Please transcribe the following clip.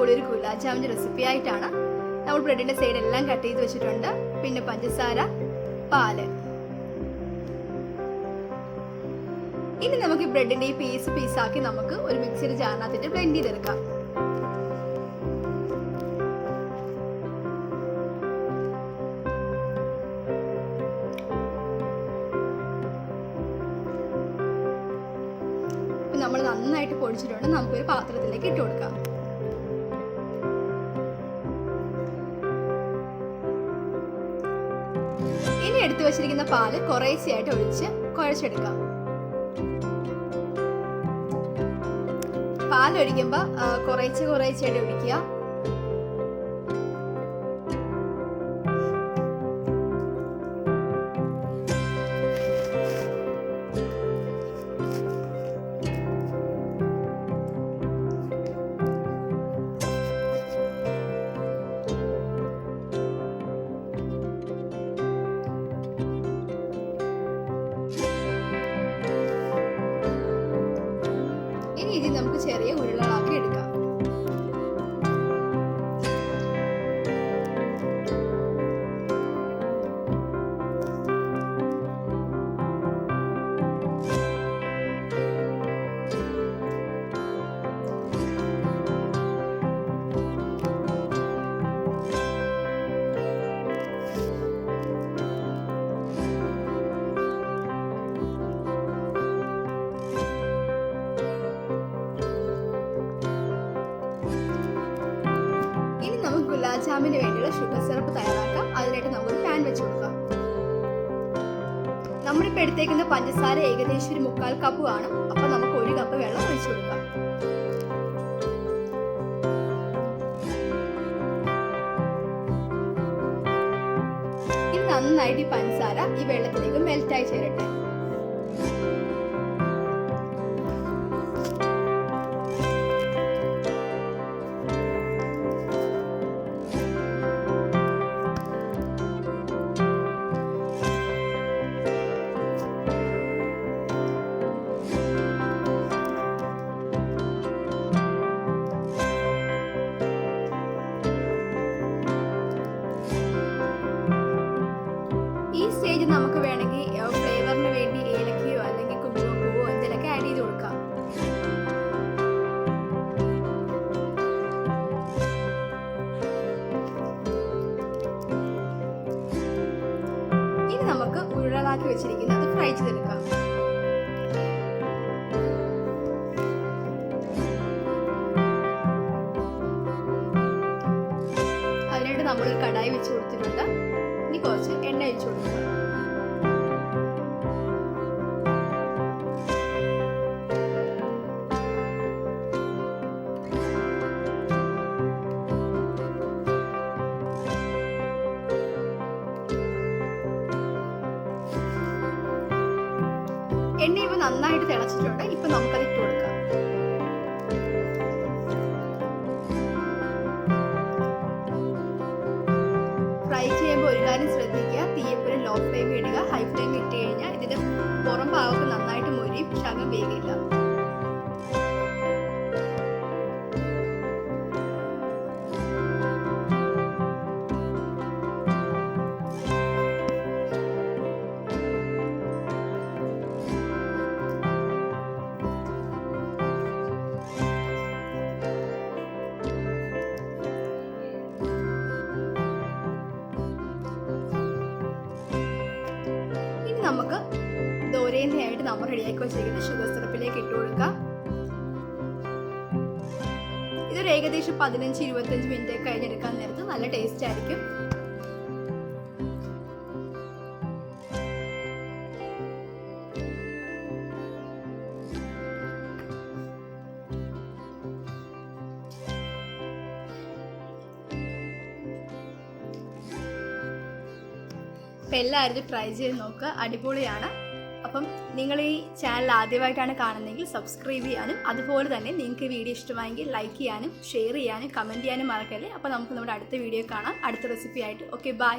അടിപൊളി ഒരു ഗുലാബ് ജാമിൻ്റെ റെസിപ്പി ആയിട്ടാണ്. നമ്മൾ ബ്രെഡിൻ്റെ സൈഡെല്ലാം കട്ട് ചെയ്ത് വെച്ചിട്ടുണ്ട്. പിന്നെ പഞ്ചസാര, പാല്. ഇനി നമുക്ക് ഈ ബ്രെഡിൻ്റെ ഈ പീസാക്കി നമുക്ക് ഒരു മിക്സിയുടെ ജാറിനകത്തിട്ട് ബ്ലെൻഡ് ചെയ്തെടുക്കാം. നമ്മൾ നന്നായിട്ട് പൊടിച്ചിട്ടുണ്ട്. നമുക്കൊരു പാത്രത്തിലേക്ക് ഇട്ട് കൊടുക്കാം. ഇനി എടുത്തു വെച്ചിരിക്കുന്ന പാല് കുറേശ്ശെയായിട്ട് ഒഴിച്ച് കുഴച്ചെടുക്കാം. പാലൊഴിക്കുമ്പോൾ കുറേശ്ശെയായിട്ട് ഒഴിക്കുക. ഇത് നമുക്ക് ചെറിയ ഉരുളകളാക്കി എടുക്കാം. ഗുലാബ് ജാമിന് വേണ്ടിയുള്ള ഷുഗർ സിറപ്പ് തയ്യാറാക്കാം. അതിനായിട്ട് നമുക്കൊരു പാൻ വെച്ച് കൊടുക്കാം. നമ്മളിപ്പോൾ എടുത്തേക്കുന്ന പഞ്ചസാര ഏകദേശം ഒരു 3/4 കപ്പ് കാണും. അപ്പൊ നമുക്ക് 1 കപ്പ് വെള്ളം ഒഴിച്ചു കൊടുക്കാം. ഇത് നന്നായിട്ട് ഈ പഞ്ചസാര ഈ വെള്ളത്തിലേക്ക് മെൽറ്റായി ചേരട്ടെ. ഈ സ്റ്റേജ് നമുക്ക് വേണമെങ്കിൽ ഫ്ലേവറിന് വേണ്ടി ഏലക്കയോ അല്ലെങ്കിൽ കുങ്കുമപ്പൂവോ എന്തെങ്കിലുമൊക്കെ ആഡ് ചെയ്ത് കൊടുക്കാം. ഇനി നമുക്ക് ഉരുളകളാക്കി വെച്ചിരിക്കുന്നത് ഫ്രൈ ചെയ്തെടുക്കാം. അതിനായിട്ട് നമ്മളൊരു കടായി വെച്ച് കൊടുത്തിട്ടുണ്ട്. ഇനി കുറച്ച് എണ്ണ ഒഴിച്ചു കൊടുക്കുക. എണ്ണ ഇപ്പൊ നന്നായിട്ട് തിളച്ചിട്ടുണ്ട്. ഇപ്പൊ നമുക്കത് ഇട്ട് കൊടുക്കാം. ഫ്രൈ ചെയ്യുമ്പോൾ ഒരു കാര്യം ശ്രദ്ധിക്കുക, തീ എപ്പോഴും ലോ ഫ്ലെയിം ഇടുക. ഹൈ ഫ്ലെയിം ഇട്ട് കഴിഞ്ഞാൽ ഇതിന്റെ പുറം ഭാഗമൊക്കെ നന്നായിട്ട് മൊരിയും, ശകം വേഗില്ല. നമുക്ക് ദോരേന്നയായിട്ട് നമ്മൾ റെഡിയാക്കി വെച്ചിരിക്കുന്ന ഷുഗർ സിറപ്പിലേക്ക് ഇട്ട് കൊടുക്കാം. ഇതൊരു ഏകദേശം 15-25 മിനിറ്റ് കഴിഞ്ഞെടുക്കാൻ നേരത്ത് നല്ല ടേസ്റ്റ് ആയിരിക്കും. അപ്പം എല്ലാവരും ട്രൈ ചെയ്ത് നോക്കുക. അടിപൊളിയാണ്. അപ്പം നിങ്ങൾ ഈ ചാനൽ ആദ്യമായിട്ടാണ് കാണുന്നതെങ്കിൽ സബ്സ്ക്രൈബ് ചെയ്യാനും അതുപോലെ തന്നെ നിങ്ങൾക്ക് ഈ വീഡിയോ ഇഷ്ടമായെങ്കിൽ ലൈക്ക് ചെയ്യാനും ഷെയർ ചെയ്യാനും കമൻറ്റ് ചെയ്യാനും മറക്കല്ലേ. അപ്പോൾ നമുക്ക് നമ്മുടെ അടുത്ത വീഡിയോ കാണാം, അടുത്ത റെസിപ്പി ആയിട്ട്. Okay, by.